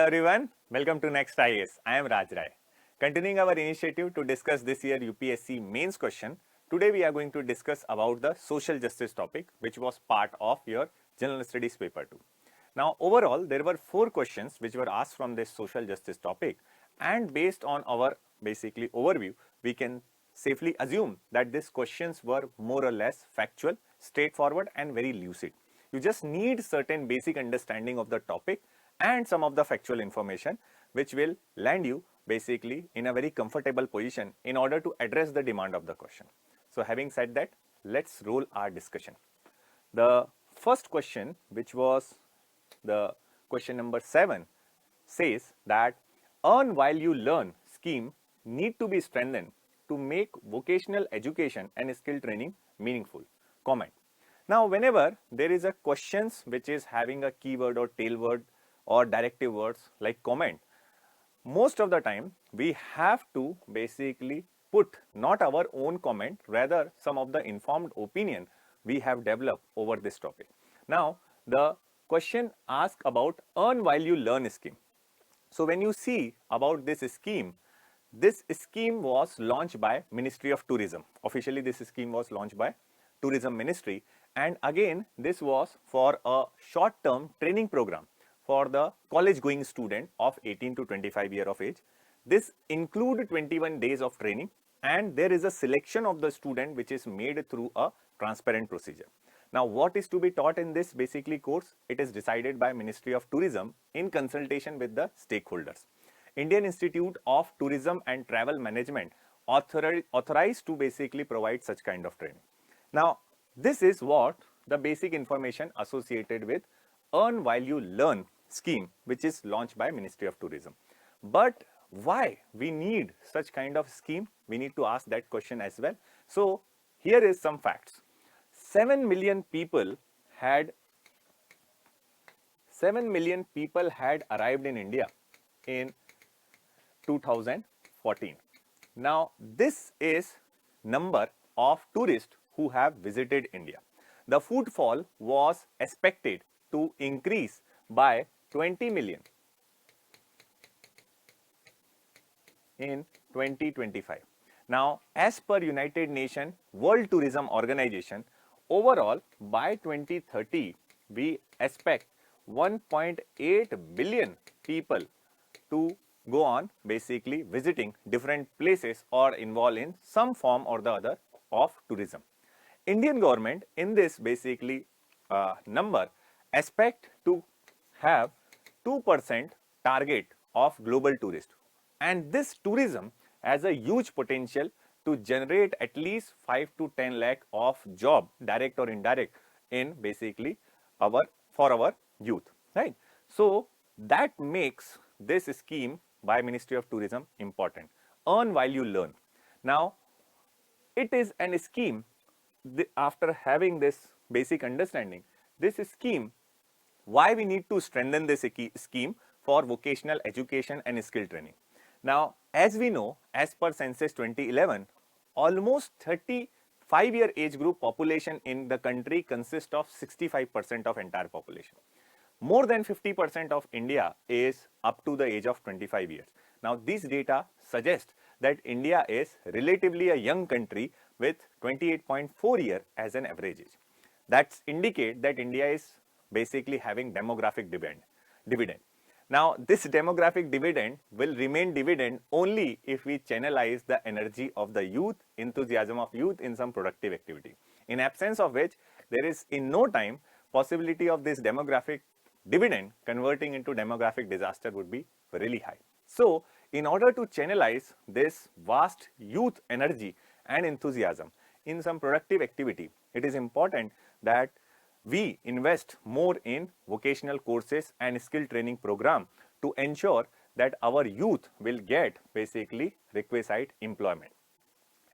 everyone, welcome to Next IAS. I am Raj Rai. Continuing our initiative to discuss this year UPSC mains question, today we are going to discuss about the social justice topic which was part of your general studies paper 2. Now overall there were 4 questions which were asked from this social justice topic, and based on our basically overview we can safely assume that these questions were more or less factual, straightforward and very lucid. You just need certain basic understanding of the topic and some of the factual information which will land you basically in a very comfortable position in order to address the demand of the question. So having said that, let's roll our discussion. The first question, which was the question number 7, says that earn while you learn scheme need to be strengthened to make vocational education and skill training meaningful. Comment. Now whenever there is a questions which is having a keyword or tail word or directive words like comment, most of the time we have to basically put not our own comment, rather some of the informed opinion we have developed over this topic. Now the question asks about earn while you learn scheme. So when you see about this scheme was launched by Ministry of Tourism. Officially this scheme was launched by Tourism Ministry, and again this was for a short term training program for the college going student of 18 to 25 years of age. This include 21 days of training, and there is a selection of the student which is made through a transparent procedure. Now what is to be taught in this basically course? It is decided by Ministry of Tourism in consultation with the stakeholders. Indian Institute of Tourism and Travel Management authorized to basically provide such kind of training. Now this is what the basic information associated with earn while you learn scheme which is launched by Ministry of Tourism. But why we need such kind of scheme? We need to ask that question as well. So here is some facts. 7 million people had arrived in India in 2014. Now this is number of tourists who have visited India. The footfall was expected to increase by 20 million in 2025. Now as per United Nations World Tourism Organization, overall by 2030 we expect 1.8 billion people to go on basically visiting different places or involved in some form or the other of tourism. Indian government in this basically number expect to have 2% target of global tourist, and this tourism has a huge potential to generate at least 5 to 10 lakh of job, direct or indirect, in basically for our youth, right? So that makes this scheme by Ministry of Tourism important. Earn while you learn. Now it is an scheme, after having this basic understanding, this scheme, why we need to strengthen this scheme for vocational education and skill training. Now as we know, as per census 2011, almost 35-year age group population in the country consists of 65% of entire population. More than 50% of India is up to the age of 25 years. Now these data suggest that India is relatively a young country with 28.4 years as an average age. That indicate that India is basically having demographic dividend. Now this demographic dividend will remain dividend only if we channelize the energy of the youth, enthusiasm of youth in some productive activity. In absence of which, there is in no time possibility of this demographic dividend converting into demographic disaster would be really high. So in order to channelize this vast youth energy and enthusiasm in some productive activity, it is important that we invest more in vocational courses and skill training program to ensure that our youth will get basically requisite employment.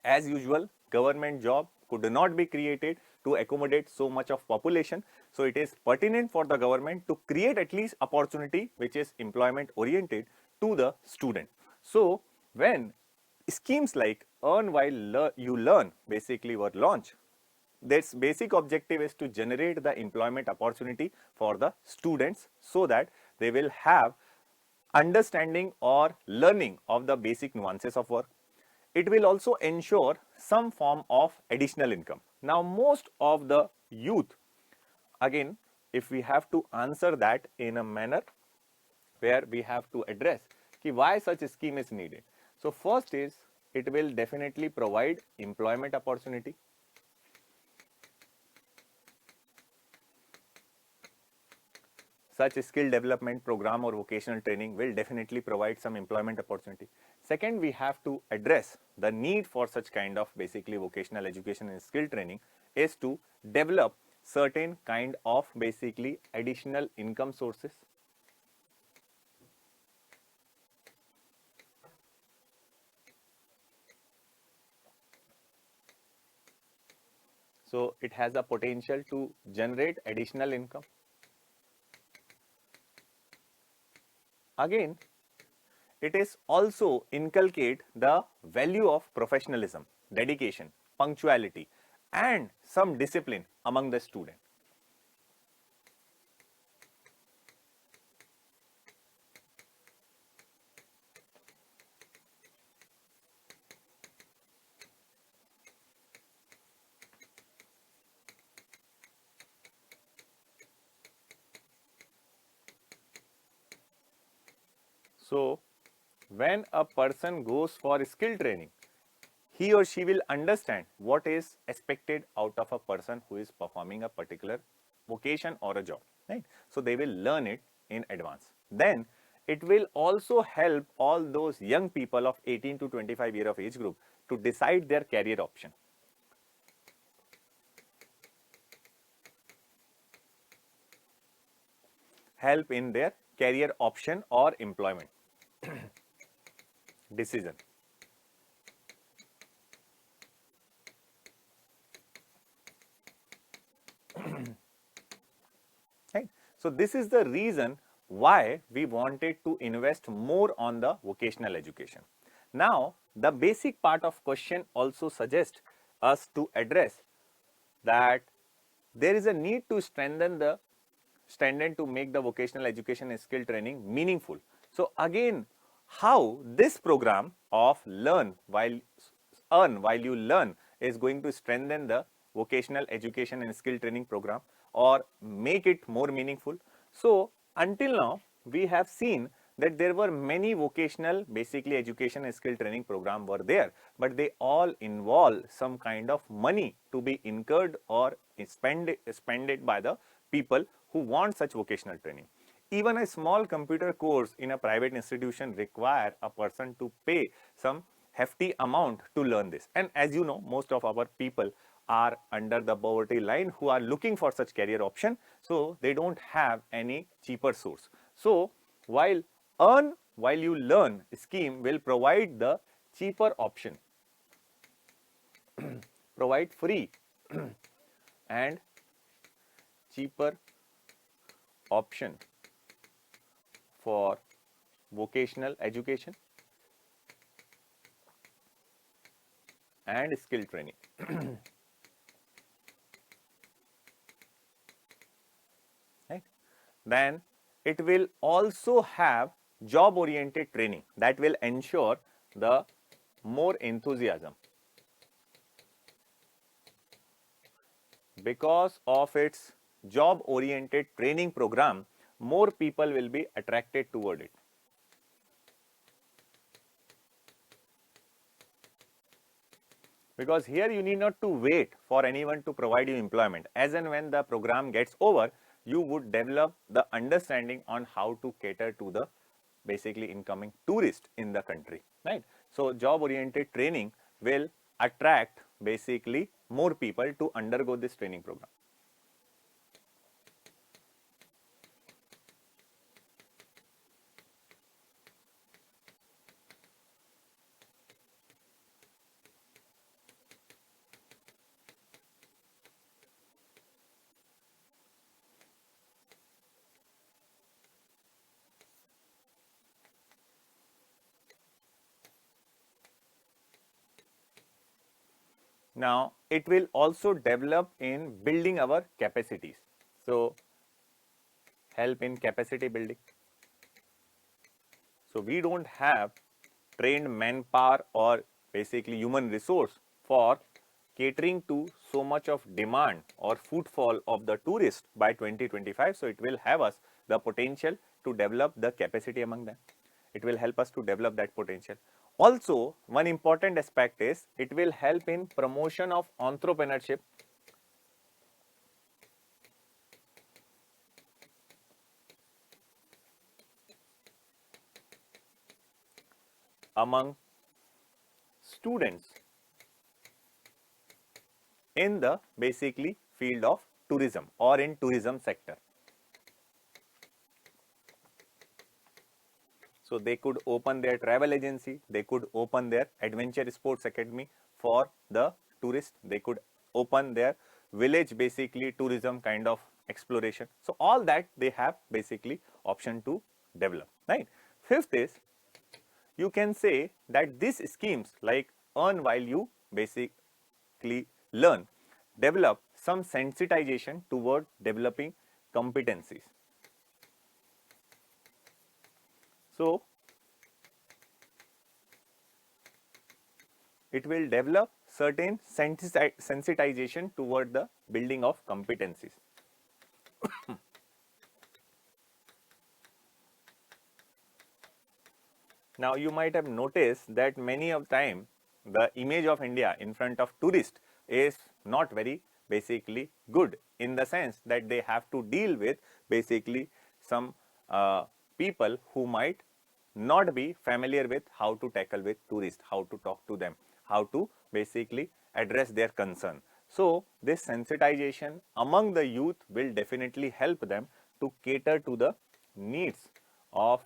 As usual, government job could not be created to accommodate so much of population, so it is pertinent for the government to create at least opportunity which is employment oriented to the student. So when schemes like earn while you learn basically were launched, this basic objective is to generate the employment opportunity for the students so that they will have understanding or learning of the basic nuances of work. It will also ensure some form of additional income. Now, most of the youth, again, if we have to answer that in a manner where we have to address why such a scheme is needed. So, first is it will definitely provide employment opportunity. Such a skill development program or vocational training will definitely provide some employment opportunity. Second, we have to address the need for such kind of basically vocational education and skill training is to develop certain kind of basically additional income sources. So, it has a potential to generate additional income. Again, it is also inculcate the value of professionalism, dedication, punctuality, and some discipline among the student. So, when a person goes for skill training, he or she will understand what is expected out of a person who is performing a particular vocation or a job, right? So, they will learn it in advance. Then, it will also help all those young people of 18 to 25 year of age group to decide their career option. Help in their career option or employment decision. Right? So, this is the reason why we wanted to invest more on the vocational education. Now, the basic part of question also suggests us to address that there is a need to strengthen to make the vocational education and skill training meaningful. So, again, how this program of earn while you learn is going to strengthen the vocational education and skill training program or make it more meaningful. So, until now we have seen that there were many vocational basically education and skill training program were there, but they all involve some kind of money to be incurred or spended by the people who want such vocational training. Even a small computer course in a private institution require a person to pay some hefty amount to learn this. And as you know, most of our people are under the poverty line who are looking for such career option. So, they don't have any cheaper source. So, while you learn scheme will provide the cheaper option, provide free and cheaper option for vocational education and skill training. Right? Then it will also have job oriented training that will ensure the more enthusiasm. Because of its job oriented training program, more people will be attracted toward it. Because here you need not to wait for anyone to provide you employment. As and when the program gets over, you would develop the understanding on how to cater to the basically incoming tourist in the country, right? So, job oriented training will attract basically more people to undergo this training program. Now, it will also develop in building our capacities. So, help in capacity building. So we don't have trained manpower or basically human resource for catering to so much of demand or footfall of the tourist by 2025. So it will have us the potential to develop the capacity among them. It will help us to develop that potential. Also, one important aspect is it will help in promotion of entrepreneurship among students in the basically field of tourism or in tourism sector. So they could open their travel agency, they could open their adventure sports academy for the tourists, they could open their village basically tourism kind of exploration. So all that they have basically option to develop, right? Fifth is, you can say that these schemes like earn while you basically learn develop some sensitization toward developing competencies. So it will develop certain sensitization toward the building of competencies. Now you might have noticed that many of time the image of India in front of tourists is not very basically good, in the sense that they have to deal with basically some people who might not be familiar with how to tackle with tourists, how to talk to them, how to basically address their concern. So this sensitization among the youth will definitely help them to cater to the needs of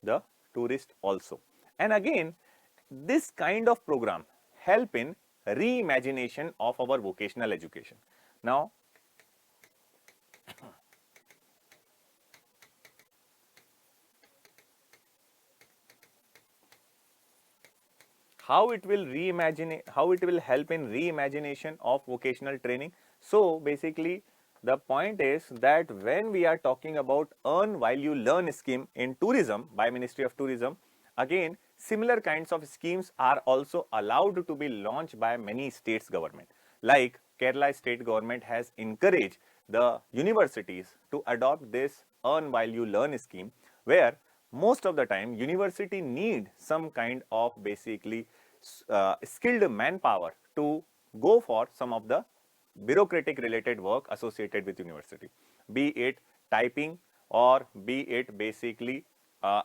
the tourist also. And again, this kind of program help in reimagination of our vocational education. Now, how it will help in reimagination of vocational training. So basically the point is that when we are talking about earn while you learn scheme in tourism by Ministry of Tourism, again similar kinds of schemes are also allowed to be launched by many states government. Like Kerala state government has encouraged the universities to adopt this earn while you learn scheme, where most of the time university need some kind of basically skilled manpower to go for some of the bureaucratic related work associated with university, be it typing or be it basically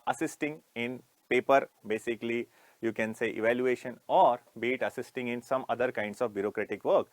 assisting in paper basically you can say evaluation, or be it assisting in some other kinds of bureaucratic work.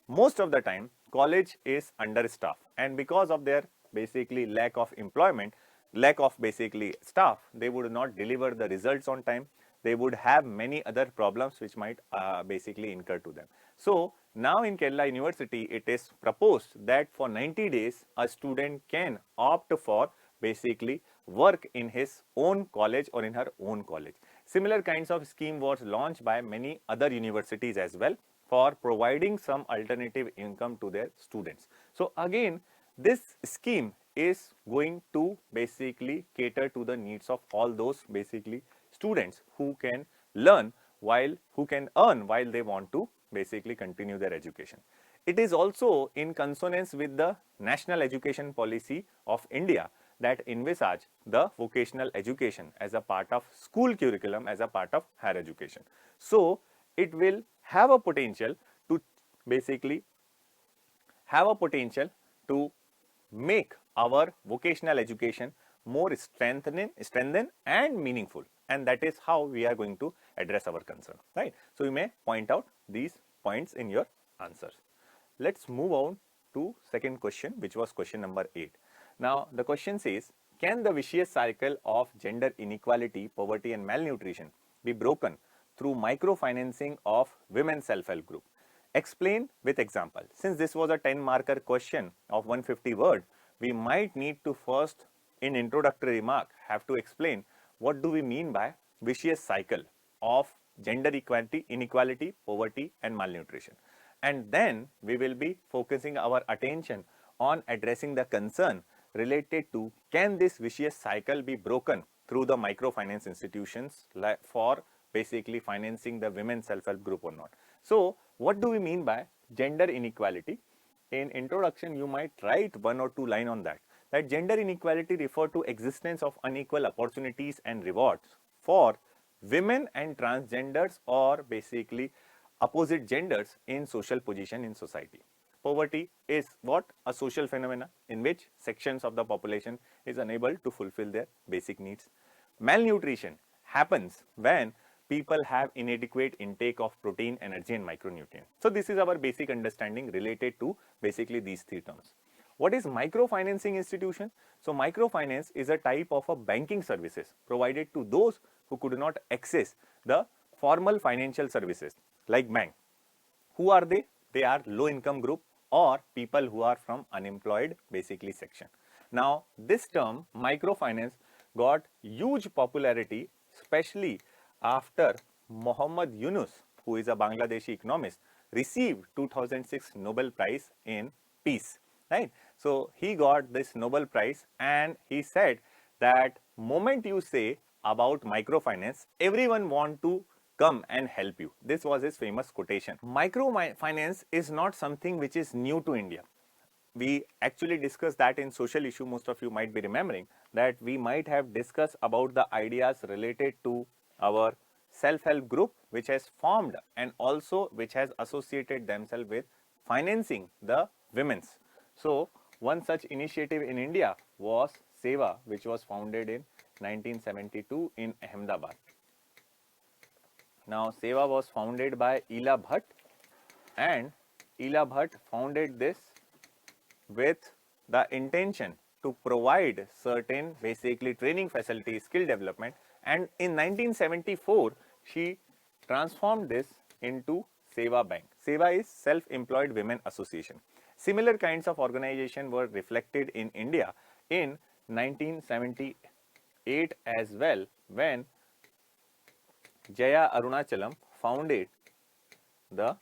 Most of the time college is understaffed, and because of their basically lack of employment, lack of basically staff, they would not deliver the results on time. They would have many other problems which might basically incur to them. So now in Kerala University, it is proposed that for 90 days, a student can opt for basically work in his own college or in her own college. Similar kinds of scheme was launched by many other universities as well for providing some alternative income to their students. So again, this scheme is going to basically cater to the needs of all those basically students who can learn who can earn while they want to basically continue their education. It is also in consonance with the national education policy of India that envisage the vocational education as a part of school curriculum, as a part of higher education. So it will have a potential to basically make our vocational education more strengthened and meaningful, and that is how we are going to address our concern, right? So you may point out these points in your answers. Let's move on to second question, which was question number 8. Now the question says, can the vicious cycle of gender inequality, poverty and malnutrition be broken through microfinancing of women self-help group? Explain with example. Since this was a 10 marker question of 150 word, we might need to first in introductory remark have to explain what do we mean by vicious cycle of gender inequality, poverty and malnutrition. And then we will be focusing our attention on addressing the concern related to, can this vicious cycle be broken through the microfinance institutions for basically financing the women self-help group or not. So what do we mean by gender inequality? In introduction, you might write 1 or 2 lines on that. That gender inequality refer to existence of unequal opportunities and rewards for women and transgenders or basically opposite genders in social position in society. Poverty is what? A social phenomena in which sections of the population is unable to fulfill their basic needs. Malnutrition happens when people have inadequate intake of protein, energy and micronutrients. So this is our basic understanding related to basically these 3 terms. What is microfinancing institution? So microfinance is a type of a banking services provided to those who could not access the formal financial services like bank. Who are they? They are low income group or people who are from unemployed basically section. Now this term microfinance got huge popularity, especially after Muhammad Yunus, who is a Bangladeshi economist, received 2006 Nobel Prize in Peace, right? So he got this Nobel Prize and he said that moment you say about microfinance, everyone want to come and help you. This was his famous quotation. Microfinance is not something which is new to India. We actually discussed that in social issue. Most of you might be remembering that we might have discussed about the ideas related to our self-help group which has formed and also which has associated themselves with financing the women's. So one such initiative in India was Seva, which was founded in 1972 in Ahmedabad. Now Seva was founded by Ela Bhatt, and Ela Bhatt founded this with the intention to provide certain basically training facilities, skill development, and in 1974 she transformed this into Seva Bank. Seva is Self-Employed Women Association. Similar kinds of organization were reflected in India in 1978 as well, when Jaya Arunachalam founded the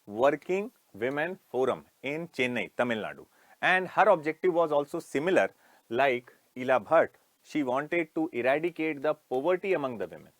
Working Women Forum in Chennai, Tamil Nadu. And her objective was also similar like Ela Bhatt. She wanted to eradicate the poverty among the women.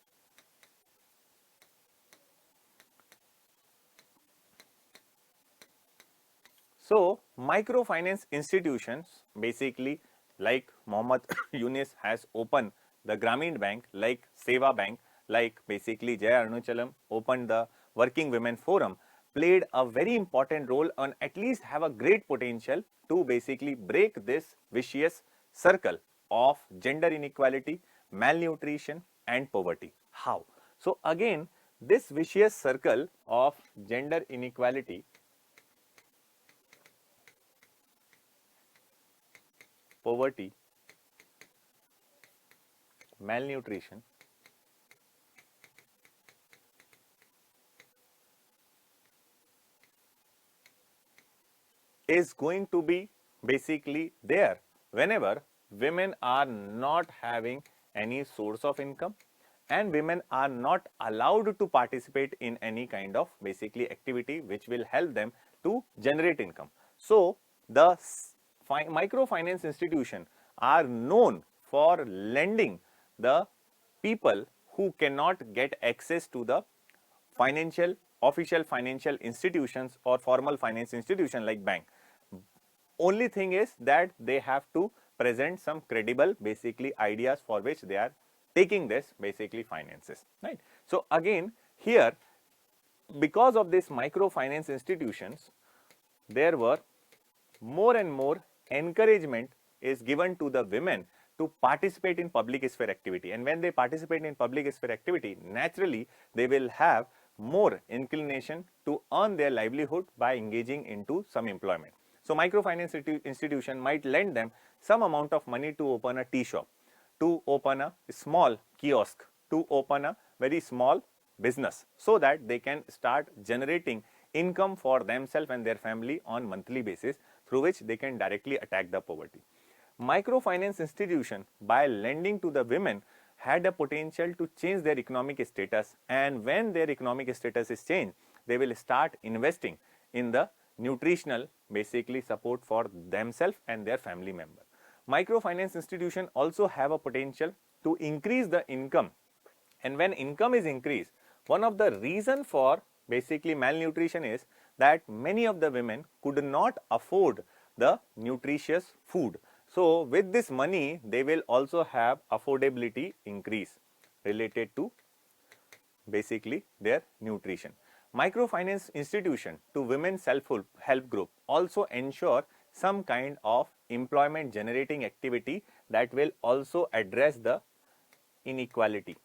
So microfinance institutions basically like Muhammad Yunus has opened the Grameen Bank, like Seva Bank, like basically Jaya Arunachalam opened the Working Women Forum, played a very important role and at least have a great potential to basically break this vicious circle of gender inequality, malnutrition and poverty. How? So again, this vicious circle of gender inequality, poverty, malnutrition, is going to be basically there whenever women are not having any source of income and women are not allowed to participate in any kind of basically activity which will help them to generate income. So the microfinance institutions are known for lending the people who cannot get access to the official financial institutions or formal finance institution like bank. Only thing is that they have to present some credible basically ideas for which they are taking this basically finances, right? So again here, because of this microfinance institutions, there were more and more encouragement is given to the women to participate in public sphere activity, and when they participate in public sphere activity, naturally they will have more inclination to earn their livelihood by engaging into some employment. So microfinance institution might lend them some amount of money to open a tea shop, to open a small kiosk, to open a very small business, so that they can start generating income for themselves and their family on monthly basis, through which they can directly attack the poverty. Microfinance institution, by lending to the women, had a potential to change their economic status, and when their economic status is changed, they will start investing in the nutritional basically support for themselves and their family member. Microfinance institutions also have a potential to increase the income, and when income is increased, one of the reason for basically malnutrition is that many of the women could not afford the nutritious food. So with this money, they will also have affordability increase related to basically their nutrition. Microfinance institution to women self-help group also ensure some kind of employment generating activity that will also address the inequality.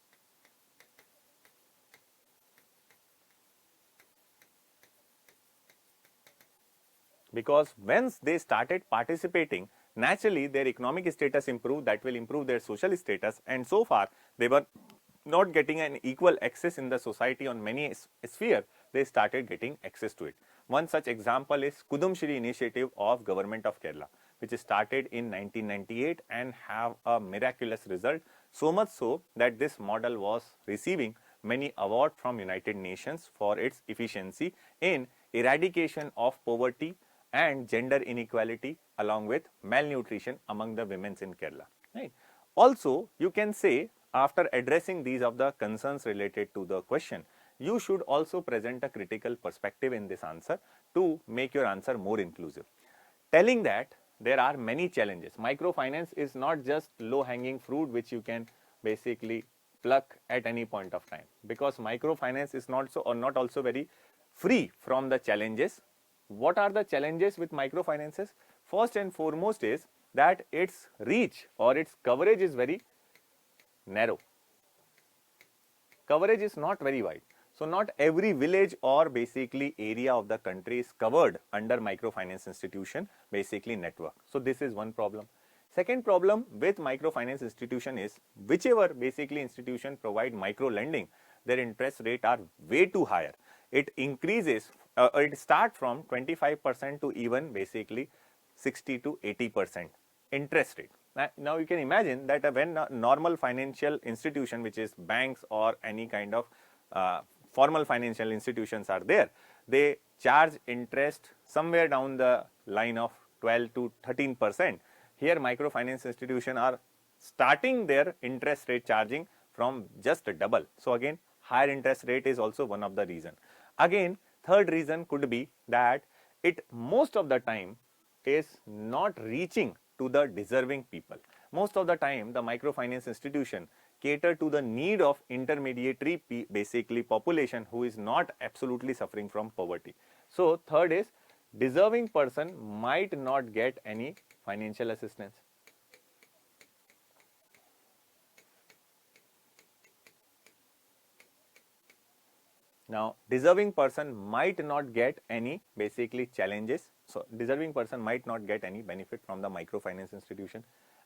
Because once they started participating, naturally their economic status improved, that will improve their social status, and so far they were not getting an equal access in the society on many spheres, they started getting access to it. One such example is Kudumshri initiative of Government of Kerala, which started in 1998 and have a miraculous result, so much so that this model was receiving many awards from United Nations for its efficiency in eradication of poverty and gender inequality along with malnutrition among the women in Kerala. Right. Also, you can say after addressing these of the concerns related to the question, you should also present a critical perspective in this answer to make your answer more inclusive. Telling that there are many challenges. Microfinance is not just low-hanging fruit which you can basically pluck at any point of time, because microfinance is not also very free from the challenges. What are the challenges with microfinances? First and foremost is that its reach or its coverage is very narrow. Coverage is not very wide. So not every village or basically area of the country is covered under microfinance institution basically network. So this is one problem. Second problem with microfinance institution is whichever basically institution provide micro lending, their interest rate are way too higher. It increases, it start from 25% to even basically 60 to 80% interest rate. Now you can imagine that when a normal financial institution, which is banks or any kind of formal financial institutions are there, they charge interest somewhere down the line of 12 to 13%. Here microfinance institutions are starting their interest rate charging from just a double. So again, higher interest rate is also one of the reason. Again, third reason could be that it most of the time is not reaching to the deserving people. Most of the time, the microfinance institution cater to the need of intermediary basically population who is not absolutely suffering from poverty. So third is deserving person might not get any financial assistance. Now, deserving person might not get any basically challenges. So, deserving person might not get any benefit from the microfinance institution,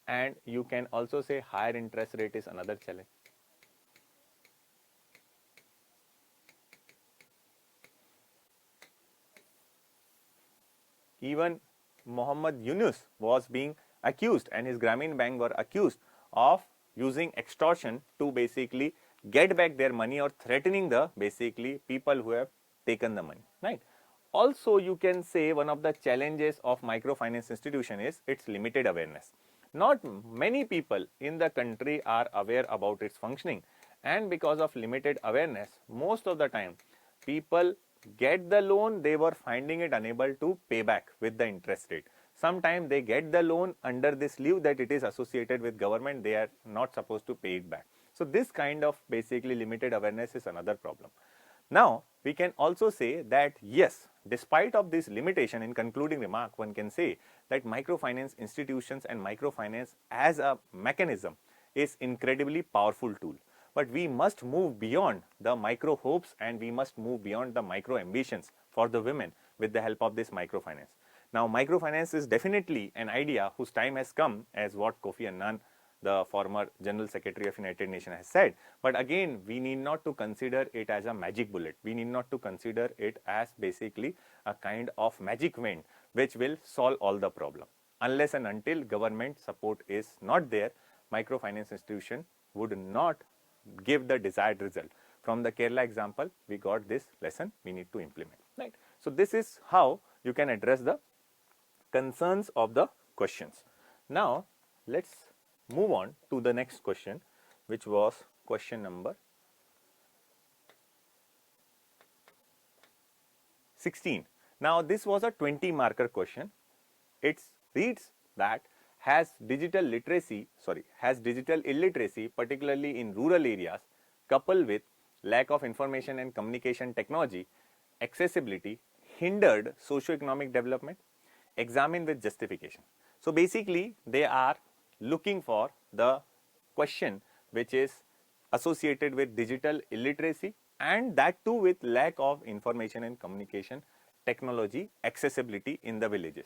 and you can also say higher interest rate is another challenge. Even Muhammad Yunus was being accused and his Grameen Bank were accused of using extortion to basically get back their money or threatening the basically people who have taken the money, right? Also, you can say one of the challenges of microfinance institution is its limited awareness. Not many people in the country are aware about its functioning, and because of limited awareness, most of the time people get the loan, they were finding it unable to pay back with the interest rate. Sometimes they get the loan under this leave that it is associated with government, they are not supposed to pay it back. So this kind of basically limited awareness is another problem. Now, we can also say that yes, despite of this limitation, in concluding remark, one can say that microfinance institutions and microfinance as a mechanism is incredibly powerful tool. But we must move beyond the micro hopes and we must move beyond the micro ambitions for the women with the help of this microfinance. Now, microfinance is definitely an idea whose time has come, as what Kofi Annan, the former General Secretary of United Nations, has said. But again, we need not to consider it as a magic bullet. We need not to consider it as basically a kind of magic wand which will solve all the problem. Unless and until government support is not there, microfinance institution would not give the desired result. From the Kerala example, we got this lesson we need to implement. Right. So this is how you can address the concerns of the questions. Now, let's move on to the next question, which was question number 16. Now this was a 20 marker question. It reads that has digital illiteracy, particularly in rural areas, coupled with lack of information and communication technology, accessibility, hindered socio-economic development? Examine with justification. So basically they are looking for the question which is associated with digital illiteracy, and that too with lack of information and communication technology accessibility in the villages.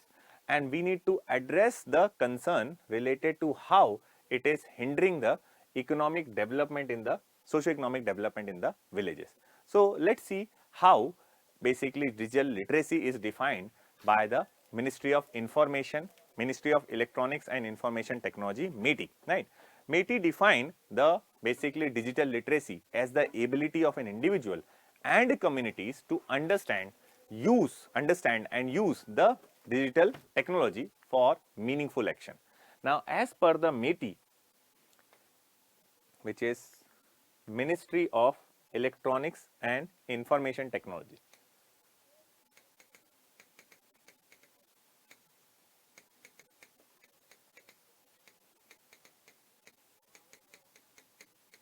And we need to address the concern related to how it is hindering the economic development in the socio-economic development in the villages. So let's see how basically digital literacy is defined by the Ministry of Information, Ministry of Electronics and Information Technology, METI, right? METI defined the basically digital literacy as the ability of an individual and communities to understand and use the digital technology for meaningful action. Now, as per the METI, which is Ministry of Electronics and Information Technology,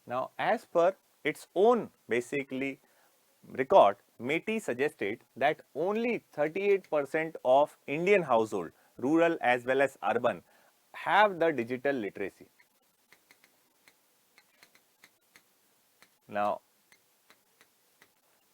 now as per its own basically record, METI suggested that only 38% of Indian household, rural as well as urban, have the digital literacy. Now,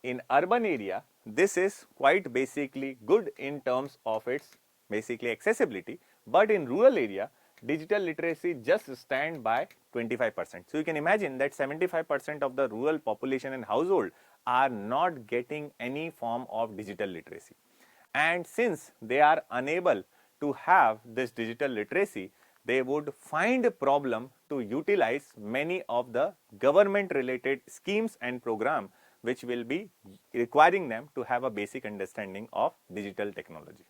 in urban area, this is quite basically good in terms of its basically accessibility, but in rural area, digital literacy just stand by 25%. So you can imagine that 75% of the rural population and household are not getting any form of digital literacy. And since they are unable to have this digital literacy, they would find a problem to utilize many of the government related schemes and programs which will be requiring them to have a basic understanding of digital technology.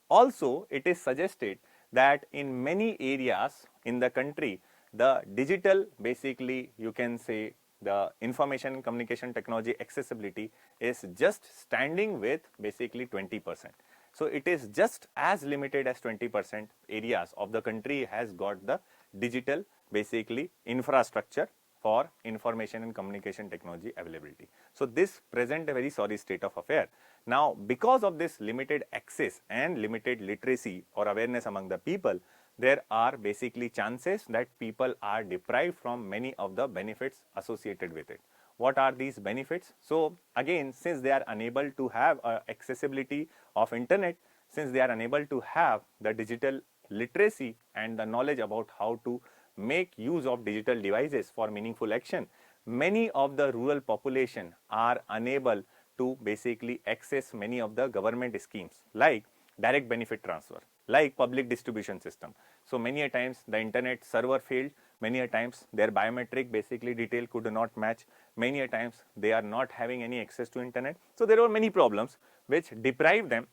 Also, it is suggested that in many areas in the country, the digital basically you can say the information and communication technology accessibility is just standing with basically 20%. So it is just as limited as 20% areas of the country has got the digital basically infrastructure for information and communication technology availability. So this present a very sorry state of affair. Now, because of this limited access and limited literacy or awareness among the people, there are basically chances that people are deprived from many of the benefits associated with it. What are these benefits? So again, since they are unable to have accessibility of internet, since they are unable to have the digital literacy and the knowledge about how to make use of digital devices for meaningful action, many of the rural population are unable to basically access many of the government schemes like direct benefit transfer, like public distribution system. So many a times the internet server failed, many a times their biometric basically detail could not match, many a times they are not having any access to internet. So there are many problems which deprive them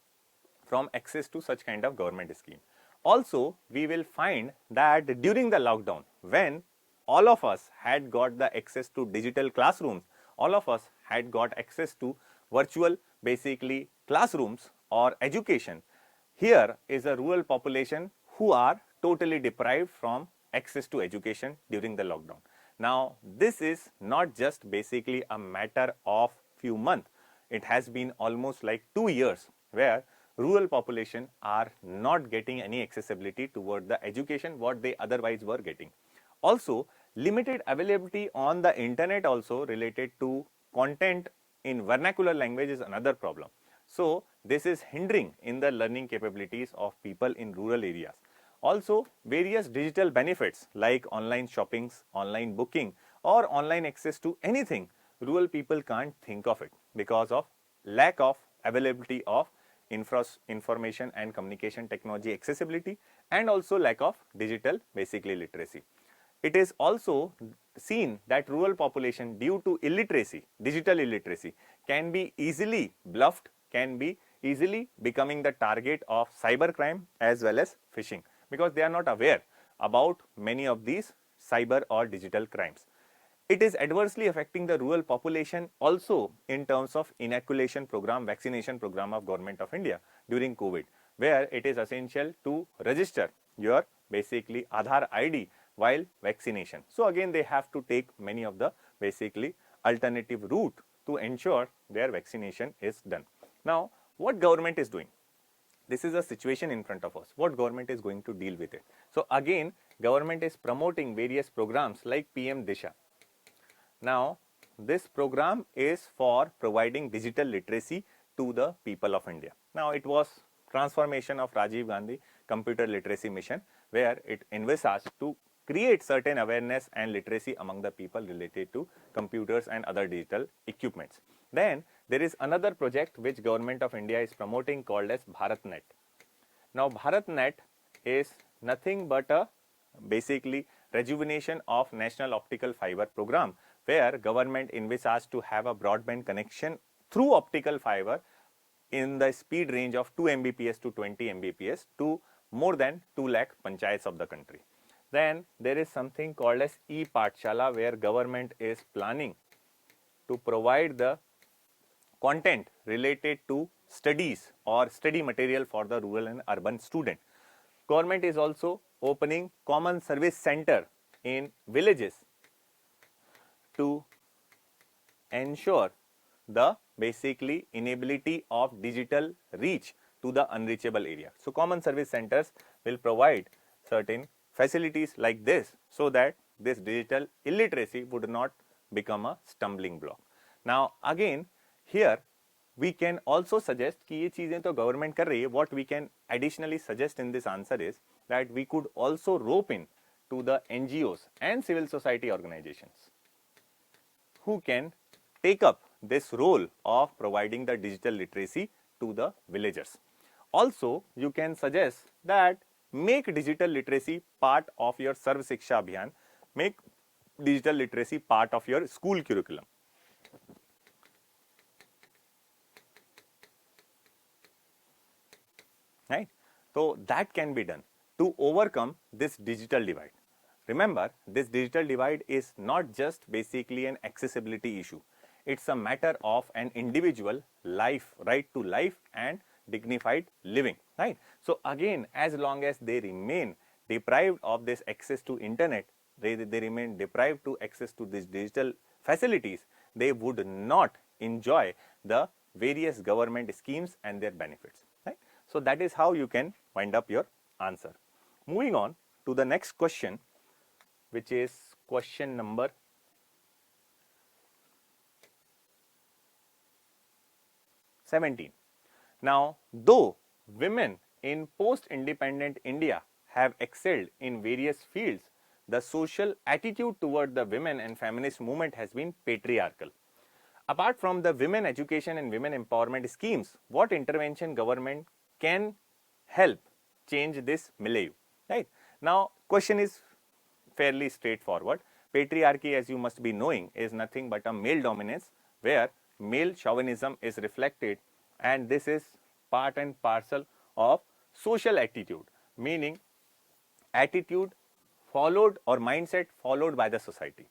from access to such kind of government scheme. Also, we will find that during the lockdown, when all of us had got the access to digital classrooms, all of us had got access to virtual basically classrooms or education, here is a rural population who are totally deprived from access to education during the lockdown. Now, this is not just basically a matter of few months. It has been almost like 2 years where rural population are not getting any accessibility toward the education what they otherwise were getting. Also, limited availability on the internet also related to content in vernacular language is another problem. So this is hindering in the learning capabilities of people in rural areas. Also, various digital benefits like online shoppings, online booking or online access to anything, rural people can't think of it because of lack of availability of information and communication technology accessibility and also lack of digital basically literacy. It is also seen that rural population due to illiteracy, digital illiteracy, can be easily bluffed, can be easily becoming the target of cybercrime as well as phishing because they are not aware about many of these cyber or digital crimes. It is adversely affecting the rural population also in terms of inoculation program, vaccination program of Government of India during COVID, where it is essential to register your basically Aadhaar ID while vaccination. So again, they have to take many of the basically alternative route to ensure their vaccination is done. Now, what government is doing? This is a situation in front of us. What government is going to deal with it? So again, government is promoting various programs like PM Disha. Now, this program is for providing digital literacy to the people of India. Now, it was transformation of Rajiv Gandhi computer literacy mission, where it envisaged to create certain awareness and literacy among the people related to computers and other digital equipments. Then there is another project which Government of India is promoting called as Bharat Net. Now, Bharat Net is nothing but a basically rejuvenation of National Optical Fiber program, where government envisaged to have a broadband connection through optical fiber in the speed range of 2 Mbps to 20 Mbps to more than 2 lakh panchayats of the country. Then there is something called as e-Pathshala, where government is planning to provide the content related to studies or study material for the rural and urban student. Government is also opening common service center in villages to ensure the basically inability of digital reach to the unreachable area. So common service centers will provide certain facilities like this, so that this digital illiteracy would not become a stumbling block. Now again, here we can also suggest कि ये चीजें तो government कर रही है. What we can additionally suggest in this answer is that we could also rope in to the NGOs and civil society organizations who can take up this role of providing the digital literacy to the villagers. Also, you can suggest that make digital literacy part of your Sarv Shiksha Abhiyan, make digital literacy part of your school curriculum. Right? So that can be done to overcome this digital divide. Remember, this digital divide is not just basically an accessibility issue. It's a matter of an individual life, right to life and dignified living, right? So again, as long as they remain deprived of this access to internet, they remain deprived to access to these digital facilities, they would not enjoy the various government schemes and their benefits, right? So that is how you can wind up your answer. Moving on to the next question, which is question number 17. Now, though women in post-independent India have excelled in various fields, the social attitude toward the women and feminist movement has been patriarchal. Apart from the women education and women empowerment schemes, what intervention government can help change this milieu, right? Now, question is fairly straightforward. Patriarchy, as you must be knowing, is nothing but a male dominance where male chauvinism is reflected, and this is part and parcel of social attitude, meaning attitude followed or mindset followed by the society.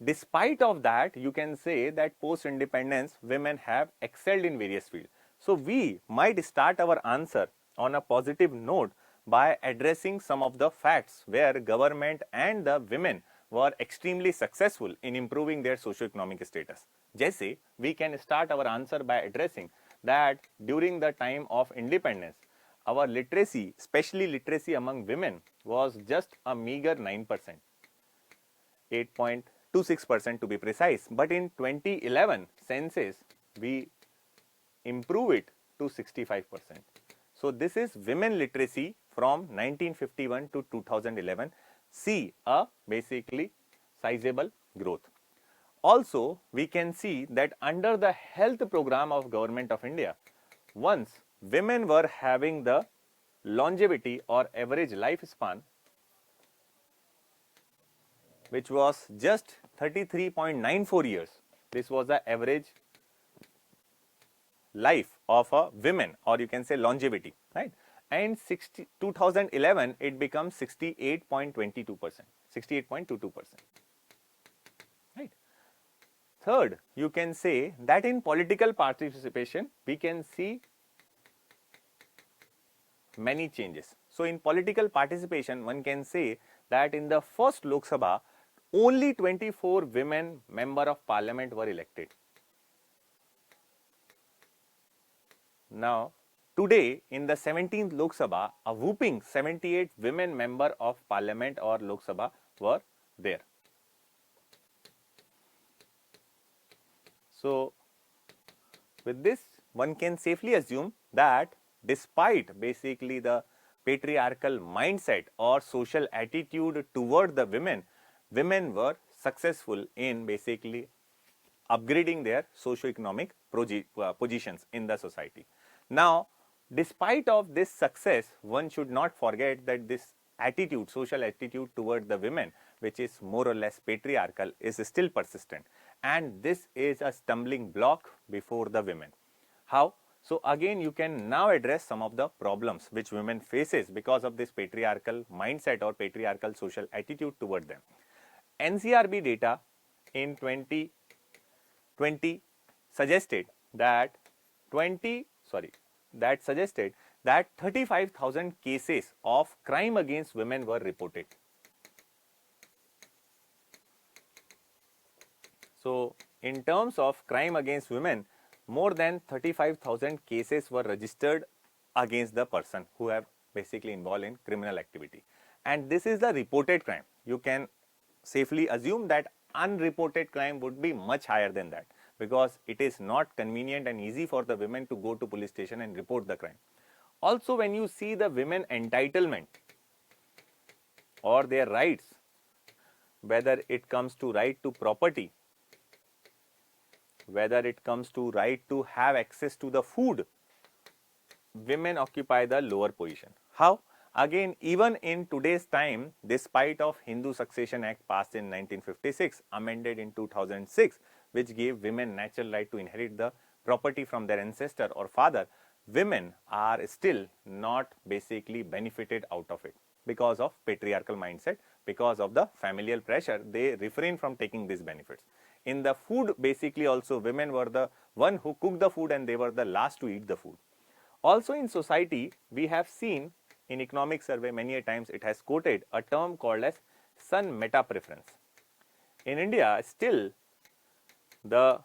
Despite of that, you can say that post-independence women have excelled in various fields. So we might start our answer on a positive note by addressing some of the facts where government and the women were extremely successful in improving their socio-economic status. Jaise, we can start our answer by addressing that during the time of independence, our literacy, especially literacy among women, was just a meager 9%, 8.26% to be precise. But in 2011 census, we improve it to 65%. So this is women literacy from 1951 to 2011. See a basically sizable growth. Also, we can see that under the health program of Government of India, once women were having the longevity or average lifespan, which was just 33.94 years. This was the average life of a women, or you can say longevity, right? and 2011 it becomes 68.22%, 68.22%. Right. Third, you can say that in political participation we can see many changes. So in political participation, one can say that in the first Lok Sabha, only 24 women member of parliament were elected. Now, today in the 17th Lok Sabha, a whooping 78 women member of parliament or Lok Sabha were there. So, with this, one can safely assume that despite basically the patriarchal mindset or social attitude toward the women, women were successful in basically upgrading their socio-economic positions in the society. Now, despite of this success, one should not forget that this attitude, social attitude toward the women, which is more or less patriarchal, is still persistent, and this is a stumbling block before the women. How? So again, you can now address some of the problems which women faces because of this patriarchal mindset or patriarchal social attitude toward them. NCRB data in 2020 suggested that 35,000 cases of crime against women were reported. So in terms of crime against women, more than 35,000 cases were registered against the person who have basically involved in criminal activity. And this is the reported crime. You can safely assume that unreported crime would be much higher than that, because it is not convenient and easy for the women to go to police station and report the crime. Also, when you see the women entitlement or their rights, whether it comes to right to property, whether it comes to right to have access to the food, women occupy the lower position. How? Again, even in today's time, despite of Hindu Succession Act passed in 1956, amended in 2006, which gave women natural right to inherit the property from their ancestor or father, women are still not basically benefited out of it because of patriarchal mindset, because of the familial pressure. They refrain from taking these benefits. In the food, basically also women were the one who cooked the food and they were the last to eat the food. Also in society, we have seen in economic survey many a times it has quoted a term called as son meta preference. In India, still the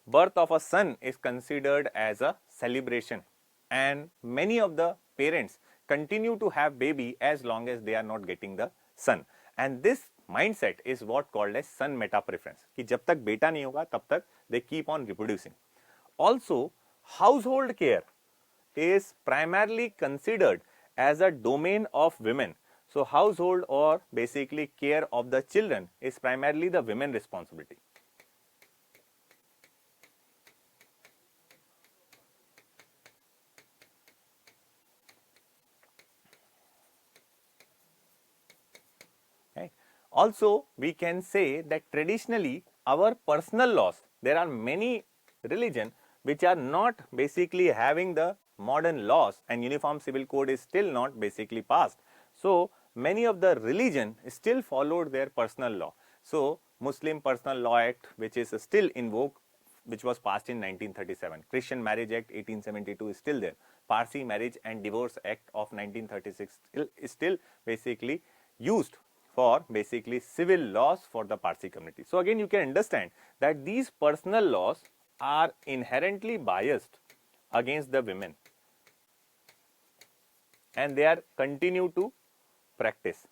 birth of a son is considered as a celebration, and many of the parents continue to have baby as long as they are not getting the son. And this mindset is what called as son meta preference, कि जब तक बेटा नहीं होगा तब तक they keep on reproducing. Also, household care is primarily considered as a domain of women. So household or basically care of the children is primarily the women responsibility. Also, we can say that traditionally our personal laws, there are many religions which are not basically having the modern laws, and uniform civil code is still not basically passed. So many of the religion still followed their personal law. So Muslim Personal Law Act, which is still in vogue, which was passed in 1937. Christian Marriage Act 1872 is still there. Parsi Marriage and Divorce Act of 1936 is still basically used for basically civil laws for the Parsi community. So again, you can understand that these personal laws are inherently biased against the women, and they are continue to practice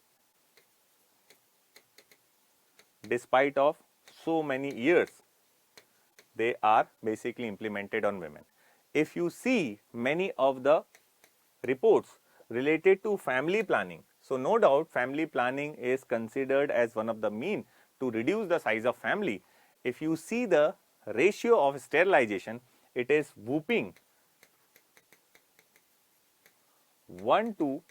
despite of so many years. They are basically implemented on women. If you see many of the reports related to family planning, so no doubt family planning is considered as one of the means to reduce the size of family. If you see the ratio of sterilization, it is whooping 1 to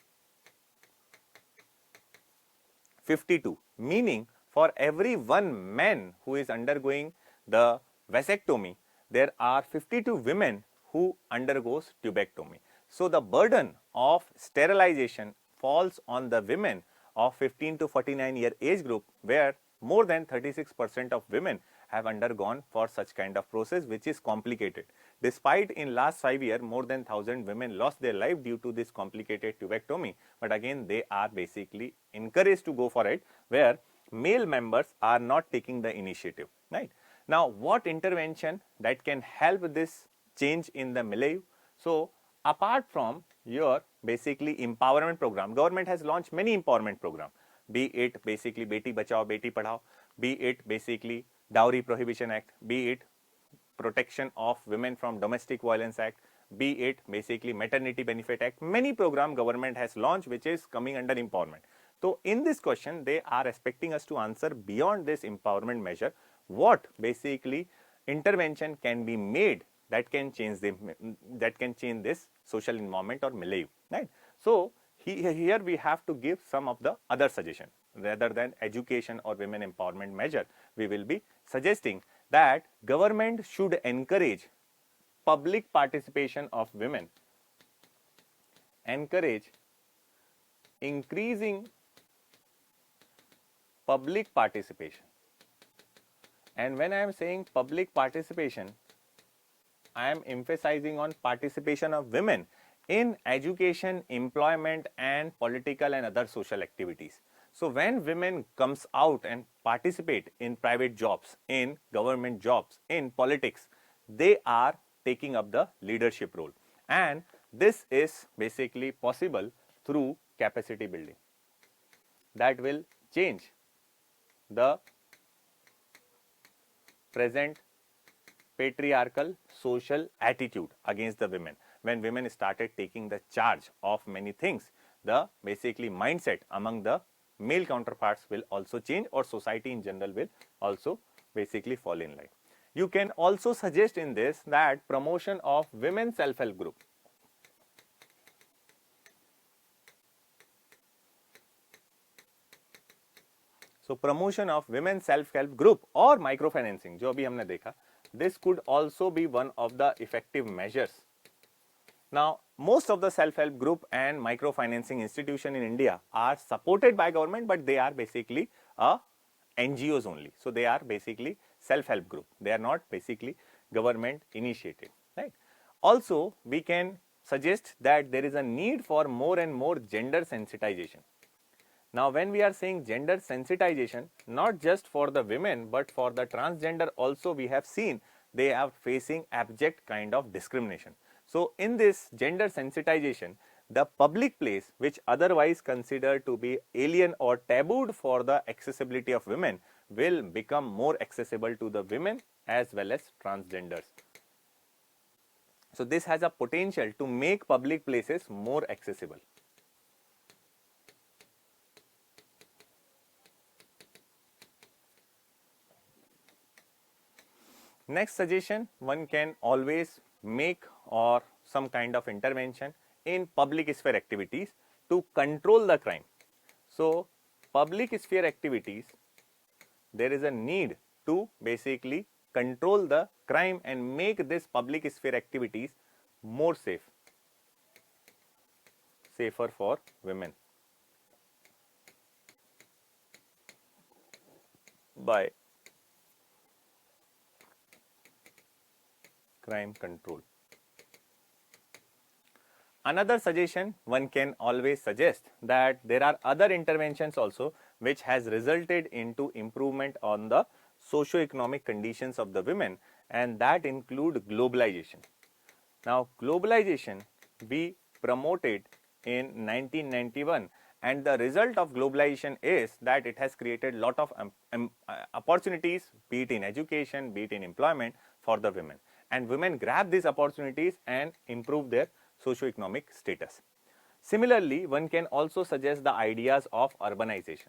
52, meaning for every one man who is undergoing the vasectomy, there are 52 women who undergoes tubectomy. So the burden of sterilization falls on the women of 15 to 49 year age group, where more than 36% of women have undergone for such kind of process, which is complicated. Despite in last 5 years, more than 1,000 women lost their life due to this complicated tubectomy, but again they are basically encouraged to go for it, where male members are not taking the initiative, right? Now, what intervention that can help this change in the milieu? So, apart from your basically empowerment program, government has launched many empowerment program, be it basically Beti Bachao, Beti Padhao, be it basically Dowry Prohibition Act, be it Protection of Women from Domestic Violence Act, be it basically Maternity Benefit Act. Many program government has launched which is coming under empowerment. So in this question, they are expecting us to answer beyond this empowerment measure, what basically intervention can be made that can change this social environment or milieu, right? So here we have to give some of the other suggestion rather than education or women empowerment measure. We will be suggesting that government should encourage public participation of women, encourage increasing public participation. And when I am saying public participation, I am emphasizing on participation of women in education, employment and political and other social activities. So when women comes out and participate in private jobs, in government jobs, in politics, they are taking up the leadership role, and this is basically possible through capacity building that will change the present patriarchal social attitude against the women. When women started taking the charge of many things, the basically mindset among the male counterparts will also change, or society in general will also basically fall in line. You can also suggest in this that promotion of women self-help group. So promotion of women self-help group or microfinancing, जो अभी हमने देखा, this could also be one of the effective measures. Now, most of the self-help group and microfinancing institution in India are supported by government, but they are basically NGOs only. So they are basically self-help group. They are not basically government initiated, right? Also, we can suggest that there is a need for more and more gender sensitization. Now, when we are saying gender sensitization, not just for the women, but for the transgender also, we have seen they are facing abject kind of discrimination. So in this gender sensitization, the public place which otherwise considered to be alien or tabooed for the accessibility of women will become more accessible to the women as well as transgenders. So this has a potential to make public places more accessible. Next suggestion, one can always make or some kind of intervention in public sphere activities to control the crime. So public sphere activities, there is a need to basically control the crime and make this public sphere activities more safer for women by crime control. Another suggestion one can always suggest that there are other interventions also which has resulted into improvement on the socio-economic conditions of the women, and that include globalization. Now, globalization we promoted in 1991, and the result of globalization is that it has created lot of opportunities, be it in education, be it in employment for the women, and women grab these opportunities and improve their socio-economic status. Similarly, one can also suggest the ideas of urbanization.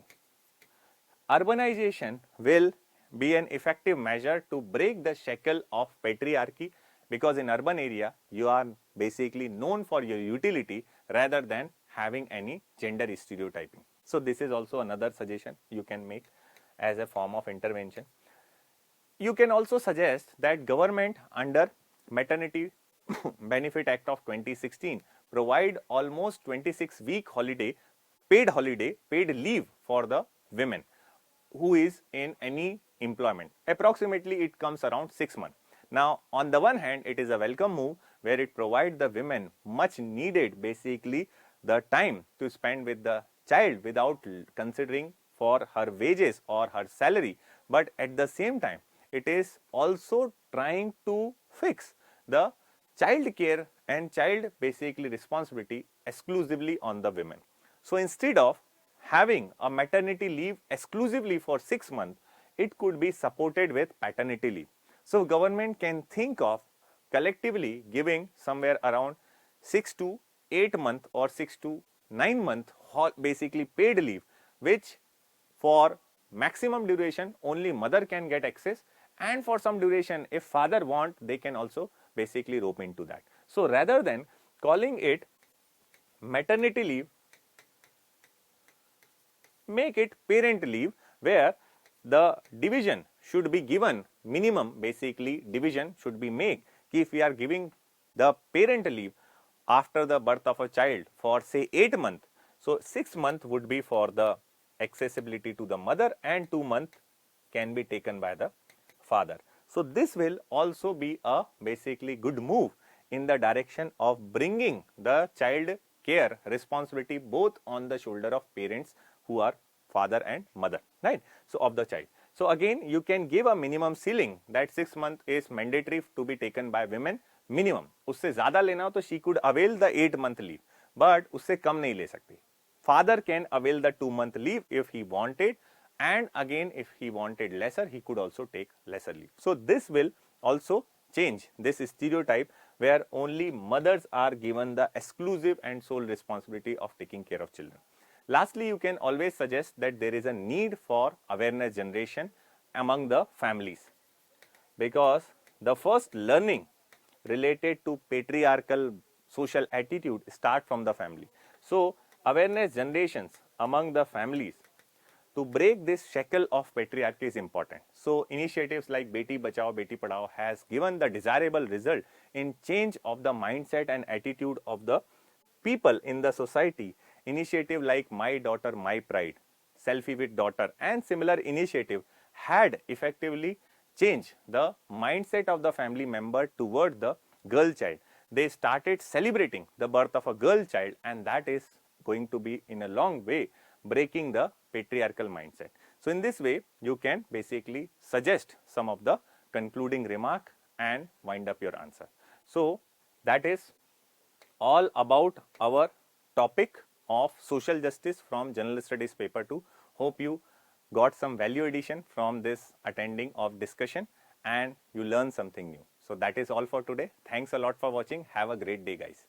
Urbanization will be an effective measure to break the shackle of patriarchy, because in urban area you are basically known for your utility rather than having any gender stereotyping. So this is also another suggestion you can make as a form of intervention. You can also suggest that government under Maternity Benefit Act of 2016 provide almost 26-week holiday, paid leave for the women who is in any employment. Approximately it comes around 6 months. Now, on the one hand, it is a welcome move where it provides the women much needed basically the time to spend with the child without considering for her wages or her salary, but at the same time it is also trying to fix the child care and child basically responsibility exclusively on the women. So instead of having a maternity leave exclusively for 6 months, it could be supported with paternity leave. So government can think of collectively giving somewhere around 6 to 8 month or 6 to 9 month basically paid leave, which for maximum duration only mother can get access, and for some duration if father want, they can also basically rope into that. So rather than calling it maternity leave, make it parent leave, where the division should be given, minimum basically division should be made. If we are giving the parent leave after the birth of a child for say 8 months, so 6 months would be for the accessibility to the mother and 2 months can be taken by the father. So this will also be a basically good move in the direction of bringing the child care responsibility both on the shoulder of parents who are father and mother, right? So of the child. So again, you can give a minimum ceiling that 6 months is mandatory to be taken by women minimum. उससे ज़्यादा लेना हो तो she could avail the 8-month leave, but उससे कम नहीं ले सकती. Father can avail the 2-month leave if he wanted, and again if he wanted lesser, he could also take lesser leave. So this will also change this stereotype where only mothers are given the exclusive and sole responsibility of taking care of children. Lastly, you can always suggest that there is a need for awareness generation among the families, because the first learning related to patriarchal social attitude start from the family. So awareness generations among the families to break this shackle of patriarchy is important. So initiatives like Beti Bachao Beti Padhao has given the desirable result in change of the mindset and attitude of the people in the society. Initiative like My Daughter My Pride, Selfie with Daughter and similar initiative had effectively changed the mindset of the family member toward the girl child. They started celebrating the birth of a girl child, and that is going to be in a long way breaking the patriarchal mindset. So in this way, you can basically suggest some of the concluding remark and wind up your answer. So that is all about our topic of social justice from General Studies paper 2. Hope you got some value addition from this attending of discussion and you learn something new. So that is all for today. Thanks a lot for watching. Have a great day, guys.